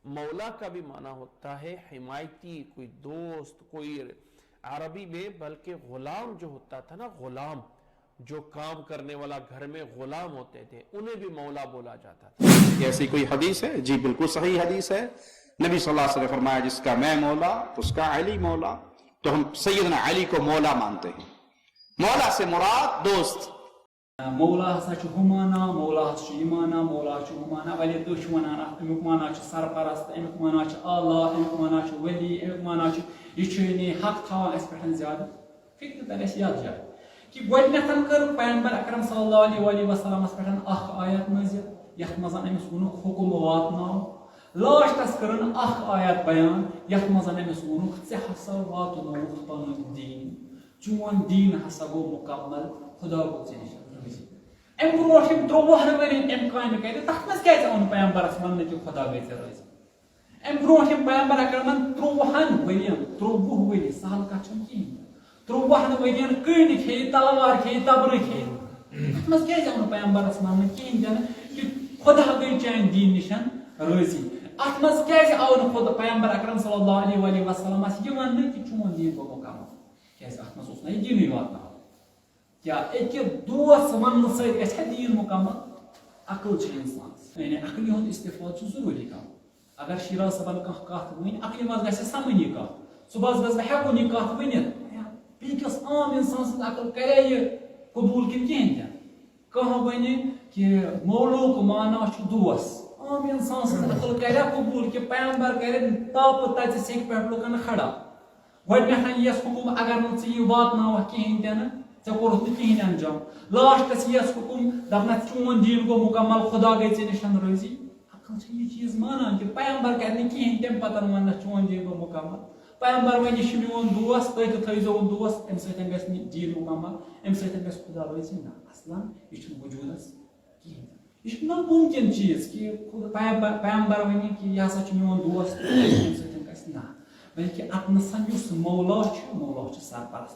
مولا کا بھی معنی ہوتا ہے حمایتی، کوئی دوست، کوئی عربی میں بلکہ غلام جو ہوتا تھا نا، غلام جو کام کرنے والا گھر میں غلام ہوتے تھے انہیں بھی مولا بولا جاتا تھا. ایسی کوئی حدیث ہے؟ جی بالکل صحیح حدیث ہے. نبی صلی اللہ علیہ وسلم نے فرمایا جس کا میں مولا اس کا علی مولا. تو ہم سیدنا علی کو مولا مانتے ہیں. مولا سے مراد دوست. مولا ہسا چھ ہمانا، مولا چھ ایمانا، مولا چھ ہمانا. ولی تو چھ ونان امیک مانا چھ سرپرست، امیک مانا چھ اللہ، امیک مانا چھ ولی، امیک مانا چھ یہ چھ حق تھاوان اس پہ زیادہ. فکر تر اس یاد جائے کہ گۄڈنیتھ کر پیغمبر اکرم صلی اللہ علیہ وسلم پہ اخ آیت نازل یتھ مز امس وونک حکم واتناو. لاسٹس کرن اخ آیت بیان یتھ مز امس وونک ژے ہسا واتنووُکھ پنُن دین، چون دین ہسا گو مکمل، خدا گو ژےٚ نِش روزی. ام برونٛٹھ یِم 13 ؤرین ام کامہِ کرِ تتھ منٛز کیازِ اوٚن پیغمبرس وننہٕ کہِ خدا گٔے ژےٚ رٲضی. ام برونٛٹھ یِم پیغمبر اکرمن 13 ؤرین 13 ؤری سہل کتھ چھنہٕ کِہیٖنۍ. 13 ؤرین کٔنۍ کھیٚیہِ، تلوار کھیٚیہِ، تبرٕ کھیٚیہِ. اتھ منٛز کیازِ اوٚن پیغمبرس وننہٕ کِہیٖنۍ تہِ نہٕ کہِ خدا گٔے چانہِ دیٖن نِش رٲضی. اتھ منٛز کیازِ آو نہٕ خدا پیغمبر اکرم صلی اللہ علیہ وسلمس یہ وننہٕ کہِ چون دیٖن گوٚو مکمل. کیازِ اتھ منٛز اوس نہ یہِ دیٖنٕے واتناوُن. کیا أکہِ دوس وننہٕ سۭتۍ گژھِ دیٖن مکمل؟ عقل چھِ انسانس، یعنی عقلہِ ہُنٛد استعفاد چھُ ضروٗری کرُن. اگر شیراز صٲبن کانٛہہ کتھ ؤنۍ عقلہِ منٛز گژھِ سمجھ یہِ کتھ، صبحس گژھِ بہٕ ہٮ۪کُن یہِ کتھ ؤنِتھ. بیٚکِس عام انسان سٕنٛز عقل کرے یہِ قبوٗل کِنہٕ کِہیٖنۍ تہِ. کانٛہہ وَنہِ کہِ مولوٗک مانا چھُ دوس، عام انسان سٕنٛز عقل کریا قبوٗل کہِ پیغمبر کرِ تاپہٕ تَتہِ سیٚکہِ پٮ۪ٹھ لُکن کھڑا. گۄڈنیتھ یِیَس حُکُم اگر نہٕ ژٕ یہِ واتناوکھ کِہیٖنۍ تہِ نہٕ ژےٚ کوٚرُتھ نہٕ کِہیٖنۍ انجام. لاسٹس یِیَس حُکُم دپنکھ چون دیٖن گوٚو مکمل، خدا گٔے ژےٚ نِش رٲضی. عقل چھِ یہِ چیٖز مانان کہِ پیغمبر کرِ نہٕ کِہیٖنۍ تمہِ پتہٕ وننکھ چون دیٖن گوٚو مکمل. پیغمبر وۄنۍ یہِ چھُ میون دوس، تُہۍ تہِ تھٲیزیٚون دوس، امہِ سۭتۍ گژھِ نہٕ دیٖن مکمل، امہِ سۭتۍ گژھِ خدا رٲضی. نہ اصلاً یہِ چھُنہٕ وجوٗدس کِہیٖنۍ. یہ ناممکن چیز کہ پیغمبر ونہِ کہ یہ ہسا چھ میون دوست، امہِ سۭتۍ گژھِ نہ، بلکہ اتنسن یُس مولا چھُ، مولا چھُ سرپرست.